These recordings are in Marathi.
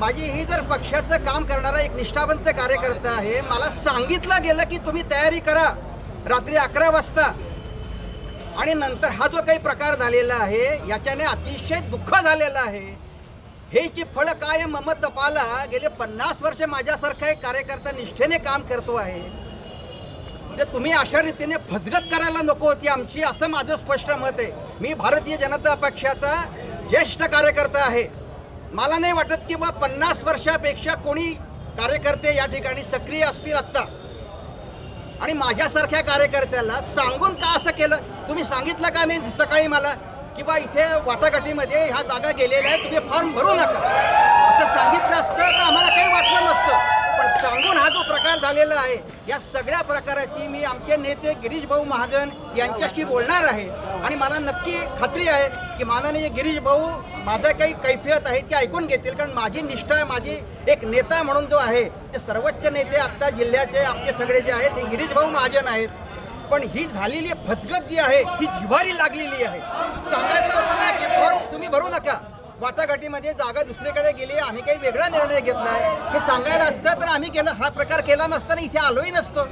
माझी ही जर पक्षाचं काम करणारा एक निष्ठावंत कार्यकर्ता आहे, मला सांगितलं गेलं की तुम्ही तयारी करा रात्री 11 वाजता, आणि नंतर हा जो काही प्रकार झालेला आहे याच्याने अतिशय दुःख झालेलं आहे. हेची फळं काय मम तपाला. गेले 50 वर्ष माझ्यासारखा एक कार्यकर्ता निष्ठेने काम करतो आहे, तर तुम्ही अशा रीतीने फसगत करायला नको होती आमची, असं माझं स्पष्ट मत आहे. मी भारतीय जनता पक्षाचा ज्येष्ठ कार्यकर्ता आहे. मला नाही वाटत की बा 50 वर्षापेक्षा कोणी कार्यकर्ते या ठिकाणी सक्रिय असतील आत्ता, आणि माझ्यासारख्या कार्यकर्त्याला सांगून का असं केलं. तुम्ही सांगितलं का नाही सकाळी मला की बा इथे वाटाघाटीमध्ये ह्या जागा गेलेल्या आहेत, तुम्ही फॉर्म भरू नका, असं सांगितलं असतं तर आम्हाला काही वाटलं नसतं. पण सांगून हा जो प्रकार झालेला आहे, या सगळ्या प्रकाराची मी आमचे नेते गिरीश भाऊ महाजन यांच्याशी बोलणार आहे, आणि मला नक्की खात्री आहे की माननीय गिरीश भाऊ माझं काही कैफियत आहे ती ऐकून घेतील. कारण माझी निष्ठा, माझी एक नेता म्हणून जो आहे ते सर्वोच्च नेते आत्ता जिल्ह्याचे आपले सगळे जे आहेत ते गिरीश भाऊ महाजन आहेत. पण ही झालेली फसगत जी आहे ही जिव्हारी लागलेली आहे. सांगायचं होतं ना की फॉर्म तुम्ही भरू नका, वाटाघाटीमध्ये जागा दुसरीकडे गेली, आम्ही काही वेगळा निर्णय घेतला आहे हे सांगायला असतं तर आम्ही केलं, हा प्रकार केला नसताना इथे आलोही नसतो.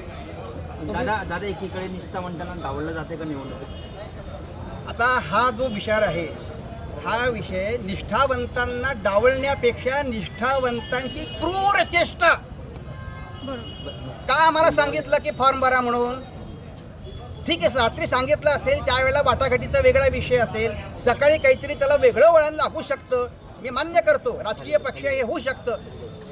दादा एकीकडे निष्ठावंतांना डावललं जाते का निवडणूक? आता हा जो विचार आहे, हा विषय निष्ठावंतांना डावलण्यापेक्षा निष्ठावंतांची क्रूर चेष्टा. का आम्हाला सांगितलं की फॉर्म भरा म्हणून? ठीक आहे, रात्री सांगितलं असेल त्यावेळेला वाटाघाटीचा वेगळा विषय असेल, सकाळी काहीतरी त्याला वेगळं वळण लागू शकतं, मी मान्य करतो, राजकीय पक्ष हे होऊ शकतं.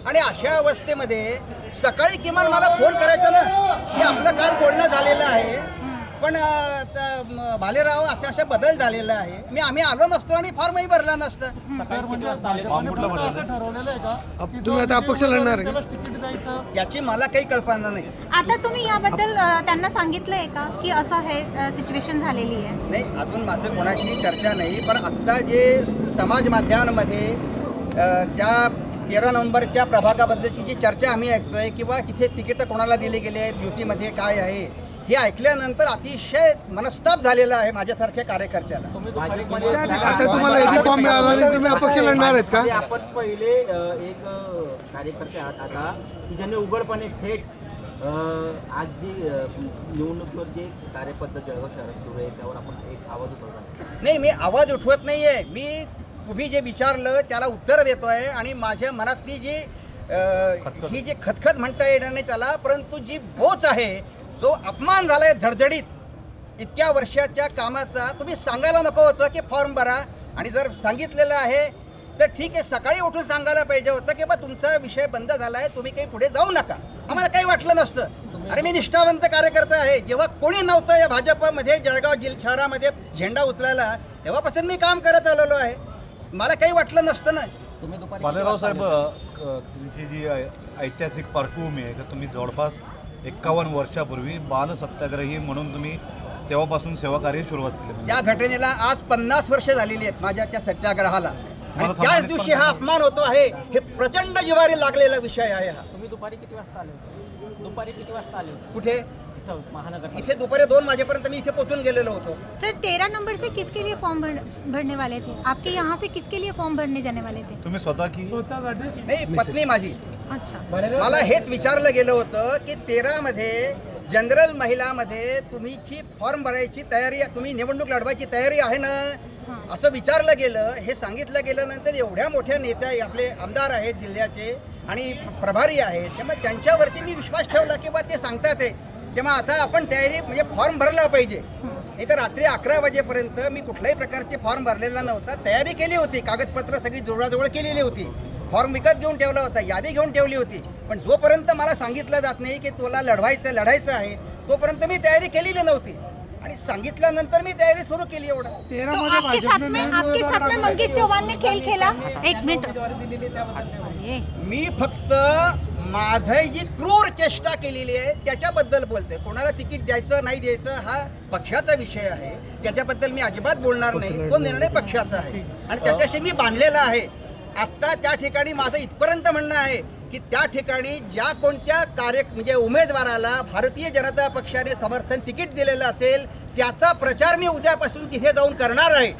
आणि अशा अवस्थेमध्ये सकाळी किमान मला फोन करायचा ना की आपलं काल बोलणं झालेलं आहे, पण भालेराव अशा बदल झालेला आहे, आम्ही आलो नसतो आणि फॉर्मही भरला नसतं. तुम्ही आता अपक्ष लढणार आहे? याची मला काही कल्पना नाही. आता तुम्ही याबद्दल त्यांना सांगितलंय का की असं हे सिच्युएशन झालेली आहे? नाही, अजून माझं कोणाशी चर्चा नाही. पण आत्ता जे समाज माध्यमांमध्ये त्या 13 नंबरच्या प्रभागाबद्दलची जी चर्चा आम्ही ऐकतोय किंवा तिथे तिकीटं कोणाला दिले गेले आहेत, युतीमध्ये काय आहे, हे ऐकल्यानंतर अतिशय मनस्ताप झालेला आहे माझ्यासारख्या कार्यकर्त्याला. आता तुम्हाला एक फॉर्म मिळाला नाही, तुम्ही अपक्ष लढणार आहेत का? आपण पहिले एक कार्यकर्ते आहात आता की ज्यांनी उघडपणे थेट आज जी निवडणुकीवर जे कार्यपद्धत जळगाव शहरात सुरू आहे त्यावर आपण एक आवाज उठवला. नाही, मी आवाज उठवत नाहीये, मी तुम्ही जे विचारलं त्याला उत्तर देतोय. आणि माझ्या मनातली जी ही जी खतखत म्हणता येणार नाही त्याला, परंतु जी बोच आहे, जो अपमान झालाय धडधडीत इतक्या वर्षाच्या कामाचा, तुम्ही सांगायला नको होतं की फॉर्म भरा. आणि जर सांगितलेलं आहे तर ठीक आहे, सकाळी उठून सांगायला पाहिजे होतं की बा तुमचा विषय बंद झाला आहे, तुम्ही काही पुढे जाऊ नका. आम्हाला काही वाटलं नसतं. अरे मी निष्ठावंत कार्यकर्ता आहे. जेव्हा कोणी नव्हतं या भाजपमध्ये जळगाव शहरामध्ये झेंडा उचलायला, तेव्हापासून मी काम करत आलेलो आहे. मला काही वाटलं नसतं ना. भालेराव साहेब, तुमची जी ऐतिहासिक पार्श्वभूमी आहे की तुम्ही जवळपास 51 वर्षापूर्वी बाल सत्याग्रही म्हणून तुम्ही तेव्हापासून सेवाकार्य सुरुवात केली. या घटनेला आज 50 वर्ष झालेली आहेत माझ्या त्या सत्याग्रहाला, आणि त्याच दिवशी हा अपमान होतो आहे. हे प्रचंड जिव्हारी लागलेला विषय आहे हा. तुम्ही दुपारी किती वाजता आले होते? दुपारी किती वाजता आले होते? कुठे? इथं महानगर. इथे दुपारी 2 वाजेपर्यंत मी इथे पोहोचून गेलेलो होतो. सर 13 नंबर से किसके लिए फॉर्म भरने वाले थे? आपके यहाँ से किसके लिए फॉर्म भरने जाने वाले थे? तुम्ही स्वतः की? नाही, पत्नी माझी. अच्छा, मला हेच विचारलं गेलं होतं की 13 मध्ये जनरल महिलामध्ये तुमची फॉर्म भरायची तयारी, तुम्ही निवडणूक लढवायची तयारी आहे ना, असं विचारलं गेलं. हे सांगितलं गेल्यानंतर एवढ्या मोठ्या नेत्या आपले आमदार आहेत जिल्ह्याचे आणि प्रभारी आहेत, त्यामुळे त्यांच्यावरती मी विश्वास ठेवला की बा ते सांगतात आहे, तेव्हा आता आपण तयारी म्हणजे फॉर्म भरला पाहिजे. नाही तर रात्री 11 वाजेपर्यंत मी कुठल्याही प्रकारचे फॉर्म भरलेला नव्हता. तयारी केली होती, कागदपत्र सगळी जुळवाजुळव केलेली होती, फॉर्म विकत घेऊन ठेवला होता, यादी घेऊन ठेवली होती. पण जोपर्यंत मला सांगितलं जात नाही की तुला लढायचं आहे, तोपर्यंत मी तयारी केलेली नव्हती. आणि सांगितल्यानंतर मी तयारी सुरू केली. एवढं तो आपके साथ में मंगेश चौहान ने खेल खेला? एक मिनिट, मी फक्त माझं जी क्रूर चेष्टा केलेली आहे त्याच्याबद्दल बोलते. कोणाला तिकीट द्यायचं नाही द्यायचं हा पक्षाचा विषय आहे, त्याच्याबद्दल मी अजिबात बोलणार नाही. तो निर्णय पक्षाचा आहे आणि त्याच्याशी मी बांधलेला आहे. आत्ता त्या ठिकाणी माझं इथपर्यंत म्हणणं आहे की त्या ठिकाणी ज्या कोणत्या म्हणजे उमेदवाराला भारतीय जनता पक्षाने समर्थन तिकीट दिलेलं असेल त्याचा प्रचार मी उद्यापासून तिथे जाऊन करणार आहे.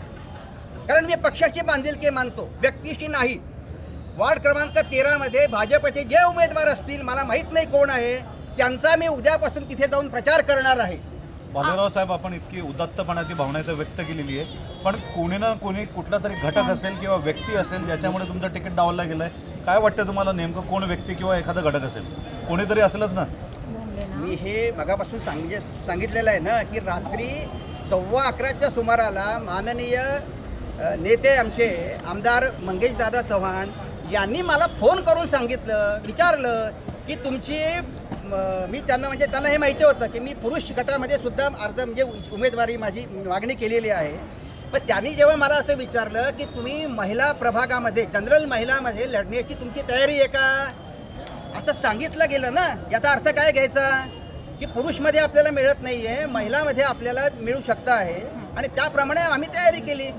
कारण मी पक्षाची बांधिलकी मानतो, व्यक्तीशी नाही. वार्ड क्रमांक 13 मध्ये भाजपचे जे उमेदवार असतील, मला माहीत नाही कोण आहे, त्यांचा मी उद्यापासून तिथे जाऊन प्रचार करणार आहे. बाजीराव साहेब, आपण इतकी उदात्तपणाची भावना इथं व्यक्त केलेली आहे, पण कोणी ना कोणी कुठला तरी घटक असेल किंवा व्यक्ती असेल ज्याच्यामुळे तुमचं तिकीट डावलला गेलं आहे. काय वाटतं तुम्हाला नेमकं कोण व्यक्ती किंवा एखादा घटक असेल? कोणीतरी असेलच ना. मी हे मगापासून सांगितलेलं आहे ना की रात्री 11:15च्या सुमाराला माननीय नेते आमचे आमदार मंगेशदादा चव्हाण यांनी मला फोन करून सांगितलं, विचारलं की तुमची मी त्यांना म्हणजे त्यांना हे माहिती होतं की मी पुरुष गटामध्ये सुद्धा अर्ज म्हणजे उमेदवारी माझी मागणी केलेली आहे. पण त्यांनी जेव्हा मला असं विचारलं की तुम्ही महिला प्रभागामध्ये जनरल महिलामध्ये लढण्याची तुमची तयारी आहे का, असं सांगितलं गेलं ना, याचा अर्थ काय घ्यायचा की पुरुषमध्ये आपल्याला मिळत नाही आहे, महिलामध्ये आपल्याला मिळू शकतं आहे आणि त्याप्रमाणे आम्ही तयारी केली.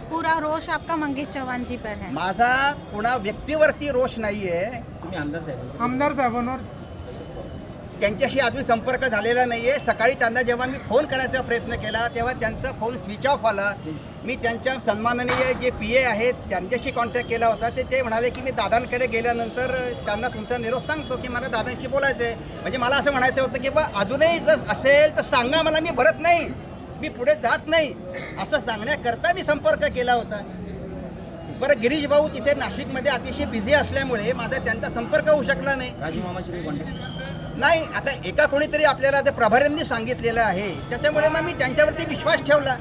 पूरा रोष आपका मंगेश चौहान जी पर है. माझा कोणा व्यक्तीवरती रोष नाही आहे, तुम्ही आमदार साहेबांवर त्यांच्याशी अजून संपर्क झालेला नाही आहे. सकाळी त्यांना जेव्हा मी फोन करायचा प्रयत्न केला तेव्हा त्यांचा फोन स्विच ऑफ आला. मी त्यांच्या सन्माननीय जे PA आहेत त्यांच्याशी कॉन्टॅक्ट केला होता. ते म्हणाले की मी दादांकडे गेल्यानंतर त्यांना तुमचा निरोप सांगतो की मला दादांशी बोलायचं आहे. म्हणजे मला असं म्हणायचं होतं की बा अजूनही जर असेल तर सांगा मला, मी भरत नाही, मी पुढे जात नाही, असं सांगण्याकरता मी संपर्क केला होता. बरं, गिरीश भाऊ तिथे नाशिकमध्ये अतिशय बिझी असल्यामुळे माझा त्यांचा संपर्क होऊ शकला नाही. राजू मामाची काही कॉन्टॅक्ट नाही, आता एका कोणीतरी आपल्याला ते प्रभाऱ्यांनी सांगितलेलं आहे, त्याच्यामुळे मग मी त्यांच्यावरती विश्वास ठेवला.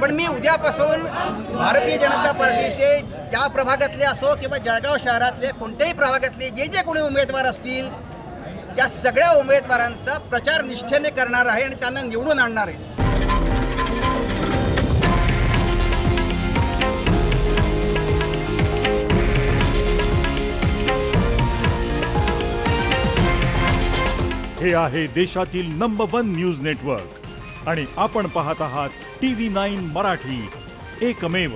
पण मी उद्यापासून भारतीय जनता पार्टीचे त्या प्रभागातले असो किंवा जळगाव शहरातले कोणत्याही प्रभागातले जे जे कोणी उमेदवार असतील त्या सगळ्या उमेदवारांचा प्रचार निष्ठेने करणार आहे आणि त्यांना निवडून आणणार आहे. हे आहे देशातील नंबर 1 न्यूज नेटवर्क आणि आपण पाहत आहात TV9 मराठी, एकमेव.